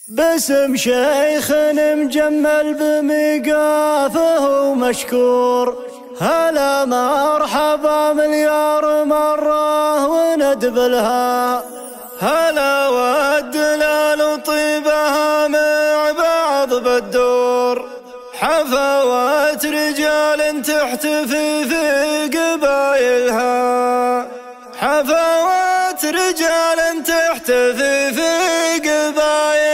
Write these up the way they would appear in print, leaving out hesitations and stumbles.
باسم شيخ مجمل بميقافه ومشكور، هلا مرحبا مليار مرة وندبلها، هلا والدلال وطيبها مع بعض بالدور، حفوات رجال تحتفي في قبايلها، حفوات رجال تحتفي في قبايلها.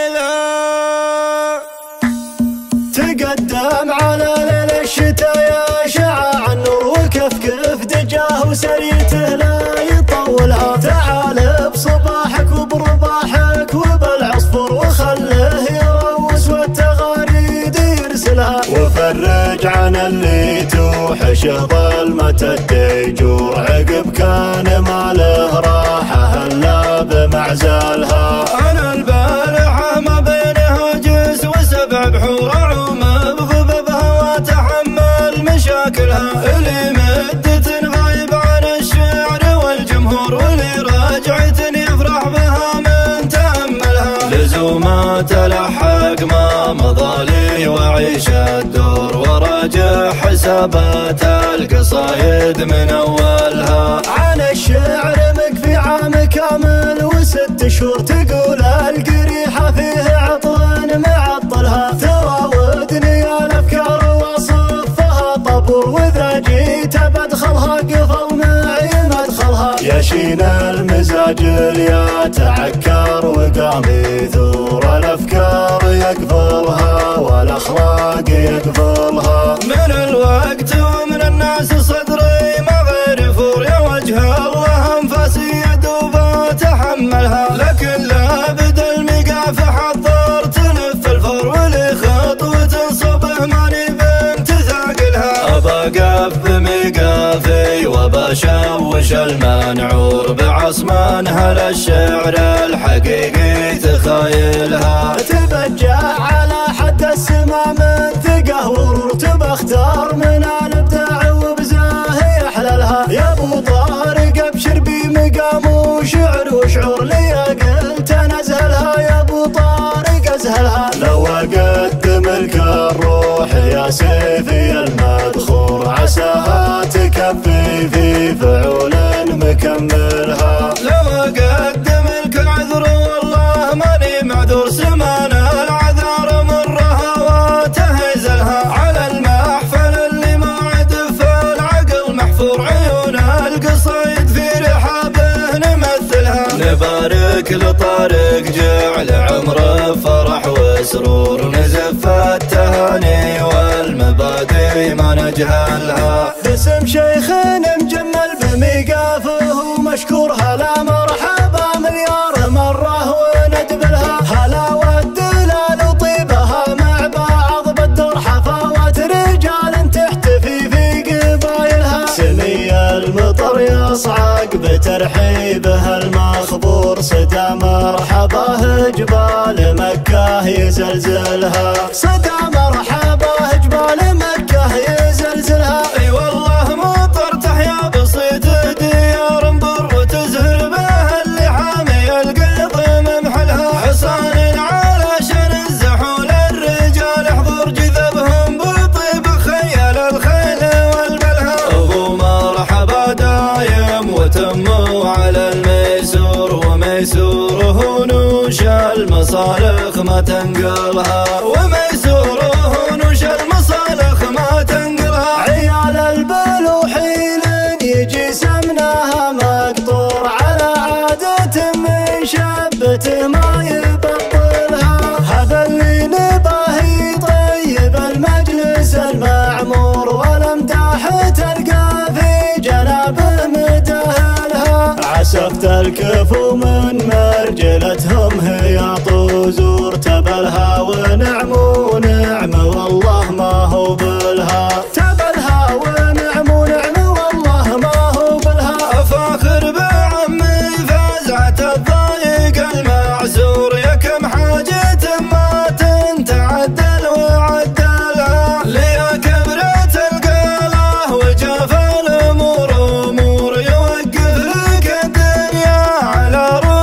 تقدم على ليل الشتاء يا شعاع النور، وكفكف دجاه وسريته لا يطولها، تعال بصباحك وبرباحك وبالعصفور، وخله يروس والتغاريد يرسلها، وفرج عن اللي توحشه ظلمة الديجور، عقب كان ما له راحة هلا بمعزلها. أنا البارحة ما بين هاجس وسبع بحور، أعوم بضبابها وأتحمل مشاكلها، اللي مدة غايب عن الشعر والجمهور، واللي راجعة يفرح بها من تأملها، لزومات الحق ما مضى لي وأعيش الدور، وراجع حسابات القصايد من أولها. عن الشعر مكفي عام كامل و6 شهور، تقول القريحة فيه عطل معطلها، تراودني الأفكار وصفها طابور، وإذا جيت بدخلها قفل معي مدخلها، يشين المزاج اللي يتعكر وقام يثور، الأفكار يقفلها والأخلاق يقفلها. من الوقت ومن الناس صدري ما غير يفور، يا وجه الله أنفاسي يدوب أتحملها، لكن لابد المقاف حضرت نف الفور، ولي خطوة صبه ماني بنت ثاقلها، أبى أقف بمقافي وبشوش المنعور، بعصمان هل الشعر الحقيقي تخايلها، تبجع على حد السما من ثقه ورور، تبختار من الابداع وبزاه يحللها، يا ابو طارق ابشر بمقام وشعر وشعور، لي قلت نزهلها يا ابو طارق ازهلها، لو اقدم لك الروح يا سيفي المدخور، عساها تكفي في فعول مكملها، لو اقدم لك العذر والله ماني معذور، سمان العذار مرها وتهزلها، على المحفل اللي موعد في العقل محفور، عيون القصيد في رحابه نمثلها، نبارك لطارق جعل عمره فرح وسرور، نزف التهاني والمبادئ ما نجهلها. باسم شيخ مجمل بميقافه ومشكور، هلا مرحبا مليار مرة وندبلها، هلا والدلال وطيبها مع بعض بالدور، حفاوات رجال تحتفي في قبايلها، سمي المطر يصعق بترحيبه المخبور، صدى مرحبا جبال مكة يزلزلها، صدى مرحبا جبال مكة يزلزلها. اي والله مطر تحيا بصيت ديار بر، وتزهر به اللي حامي القلب ممحلها، حصان علشان الزحول الرجال احضر جذبهم بطيب خيل الخيل والبلها، ابو مرحبا دايم وتموا على الميسور، وميسوره نوش المصالح ما تنقلها، وميسوره نوش المصالح ما تنقلها، عيال البلوحين يجي سمنها مقطور، على عادة من شبته ما يبطلها، هذا اللي نباه يطيب المجلس المعمور، والامداح تلقى في جنابه مدهلها، عسفت الكفو من مرجلتهم هي طوزور، تبلها ونعم ونعم والله ما هو بلها، تبلها ونعم ونعم والله ما هو بلها، افاخر بعمي فزعة الضايق المعسور، يا كم حاجة ما تنتعدل وعدلها، ليا كبرت القاله وجاف الامور امور، يوقف لك الدنيا على روح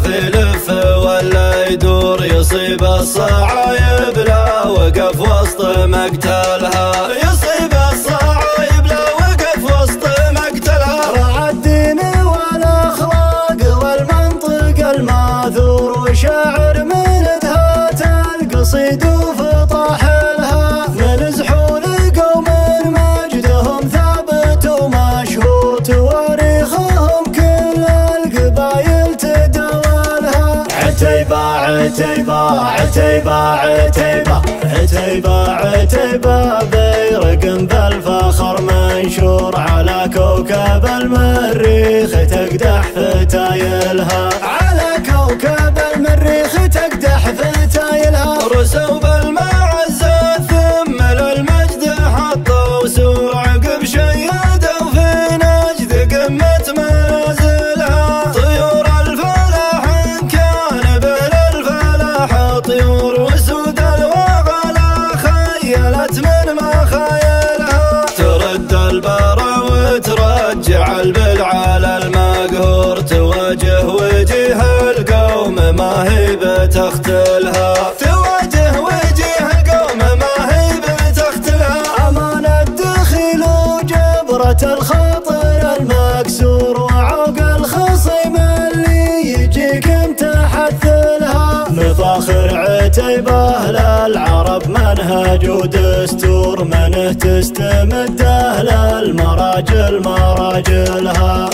عارف يلف ولا يدور، يصيب الصعايب لا وقف وسط مقتلها، يصيب الصعايب لا وقف وسط مقتلها. راعى الدين والاخلاق والمنطق الماثور، وشاعر من ذهات القصيد وفطاحلها، من زحول قوم مجدهم ثابت ومشهور، تواريخهم كل القبايل تداولها. عتيبة عتيبة عتيبة عتيبة عتيبة عتيبة، بيرق بالفخر منشور، على كوكب المريخ تقدح فتايلها، على كوكب المريخ تقدح فتايلها. رسوا بالمعزة ثم للمجد حطوا سور، عقب شيدوا في نجد قمة منازلها، طيور الفلاح إن كان بين الفلاح طيور، وسود الوغلا خيلت من مخايلها، ترد البرى وترجع البلع على المقهور، تواجه وجيه القوم ما هي بتختلها، تواجه وجيه القوم ما هي بتختلها. أمان الدخيل وجبرة الخاطر المكسور، وعوق الخصيم اللي يجيك متحثلها، مفاخر عتيبة للعرب منهج ودستور، منه تستمده للمراجل مراجلها،